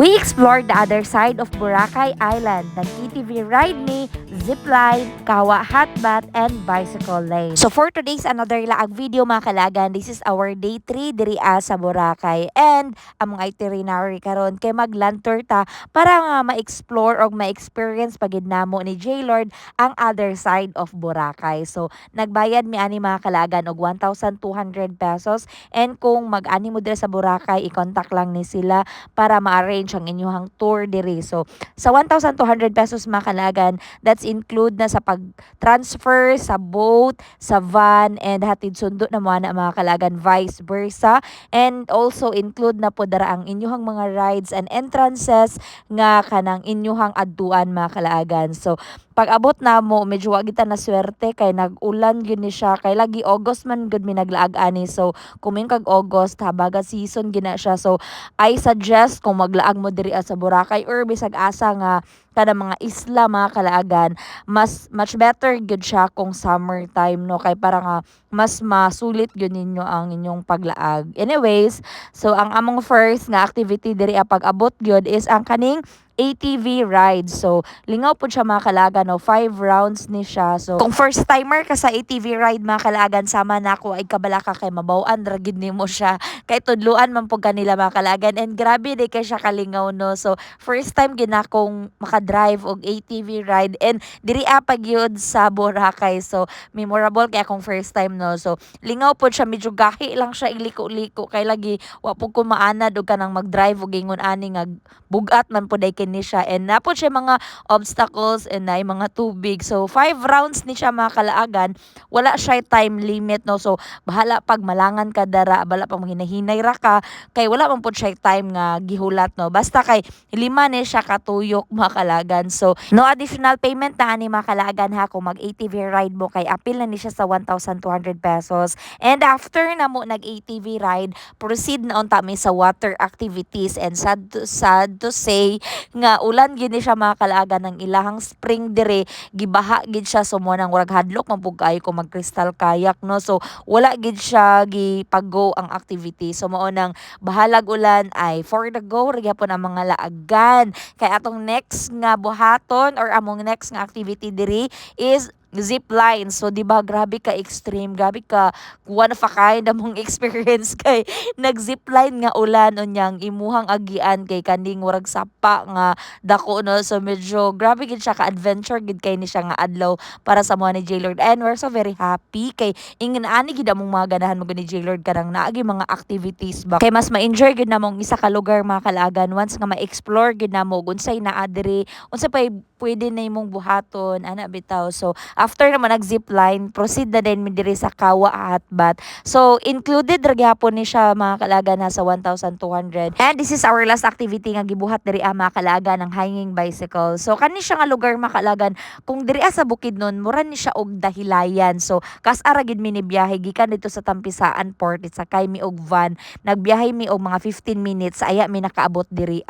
We explored the other side of Boracay Island, nag-ATV ride ni, zipline, kawa hatbat, and bicycle lane. So for today's another laag video mga kalagan, this is our day 3 diri sa Boracay. And among itinerary karon kay mag-land tour ta para nga ma-explore o ma-experience pagid namo ni J-Lord ang other side of Boracay. So nagbayad mi ani mga kalagan og 1,200 pesos, and kung mag-ani mo diri sa Boracay, i-contact lang ni sila para ma-arrange ang inyong tour diri. So sa 1,200 pesos mga kalagan, that's include na sa pag-transfer sa boat, sa van, and hatid sundo na mo na mga kalagan, vice versa. And also include na po dara ang inyong mga rides and entrances nga kanang inyong adtuan mga kalagan. So pag abot na mo, medyo wag kita na swerte kay nag-ulan gyud ni siya, kay lagi August man gud mi naglaag ani. So kumin kag August habaga season gina siya. So I suggest kung maglaag mo diri sa Boracay or bisag asa nga kada mga isla mga kalaagan, much better gyud siya kung summer time, no, kay para nga mas masulit gyud ninyo ang inyong paglaag. Anyways, so ang among first nga activity diri pag abot gyud is ang kaning ATV ride. So, lingaw po siya mga kalagan, no? 5 rounds ni siya. So, kung first timer ka sa ATV ride mga kalagan, sama na ako ay kabala ka kay mabawaan, ragid ni mo siya. Kay tudluan man po kanila mga kalagan. And grabe di kay siya kalingaw, no? So, first time gina kong makadrive og ATV ride. And diri pag yun sa Boracay. So, memorable kaya akong first time, no? So, lingaw po siya, medyo gahi lang siya, iliko-liko. Kay lagi, wapog ko maanad o ka nang mag-drive o gingon ani nga bugat man po day kini siya, and napod siya mga obstacles and na mga tubig. So 5 rounds ni siya mga kalaagan, wala siya time limit, no. So bahala pag malangan ka dara, bala pag hinahinay ra ka, kay wala man pud siya time nga gihulat, no. Basta kay 5 ni siya katuyok mga kalagan. So no additional payment na ani mga kalagan ha kung mag ATV ride mo, kay apil na ni siya sa 1,200 pesos. And after na mo nag ATV ride, proceed na unta mi sa water activities. And sad to say nga ulan gid ni siya mga kalaagan, ng ilahang spring dire gibaha gid siya. So mo nang warag hadlok man pug kayo kung mag crystal kayak, no. So wala gid siya gipag-go ang activity. So mao nang bahalag ulan ay for the go ra gyapon ang mga laagan. Kay atong next nga buhaton or among next nga activity diri is zip line. So di ba grabe ka extreme, grabe ka one of a kind among experience kay nag zip line nga ulan unyang imuhang agian kay kaning warag sapa nga dako, no. So medyo grabe gid siya ka adventure gid kay ni siya nga adlaw para sa mga ni J-Lord, and we're so very happy kay ingin ani gid among mga ganahan mo ni J-Lord kanang naagi mga activities ba, kay mas ma-enjoy gid namong isa ka lugar mga kalagan once nga ma-explore gid namo unsay naa diri, unsa pay pwede na imong buhaton ana bitaw. So after naman nag-zip line, proceed na din mi diri sa Kawa Hatbat. So included ra gyapon ni siya mga kalaga na sa 1,200. And this is our last activity nga gibuhat diri mga kalaga ng hanging bicycle. So kani siya nga lugar mga kalagan, kung diri sa Bukidnon mura ni siya og dahilayan. So kas ara gid mi ni biyahe gikan dito sa Tampisaan Port, sakay mi og van, nagbiyahe mi og mga 15 minutes aya mi nakaabot diri.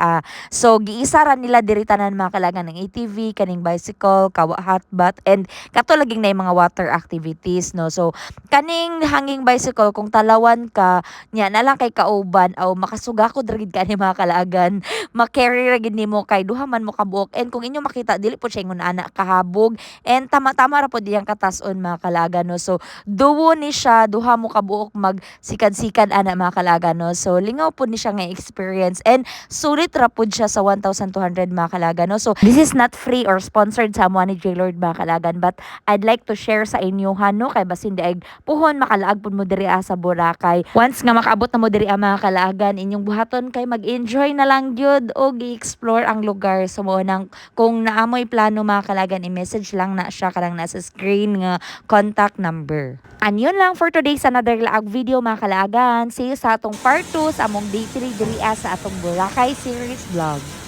So giisa ra nila diri tanan mga kalaga ng ATV, kaning bicycle, Kawa Hatbat, and kato laging na yung mga water activities, no. So kaning hanging bicycle kung talawan ka nya na lang kay kauban o makasugakod ra gid kani mga kalaagan, ma-carry ra gid nimo kay duha man mo kabuok, and kung inyo makita dili po siya ingon ana kahabog, and tama-tama ra po diyang katas-on mga kalaagan, no. So duwo ni siya, duha mo kabuok magsikad-sikad ana mga kalaagan, no. So lingaw po ni siya nga experience, and sulit ra pud siya sa 1,200 mga kalaagan, no. So this is not free or sponsored sa amo ni J-Lord mga kalagan, but I'd like to share sa inyo no, kay basin di ay puhon makalaag pud mo diri sa Boracay. Once nga makaabot na mo diri mga kalaagan, inyong buhaton kay mag-enjoy na lang gyud o gi-explore ang lugar. So mo nang kung naamoy plano mga kalagan, i-message lang na siya karang nasa screen nga contact number. And yun lang for today's another laag video mga kalagan. See you sa atong part 2 sa among day 3 diri sa atong Boracay series vlog.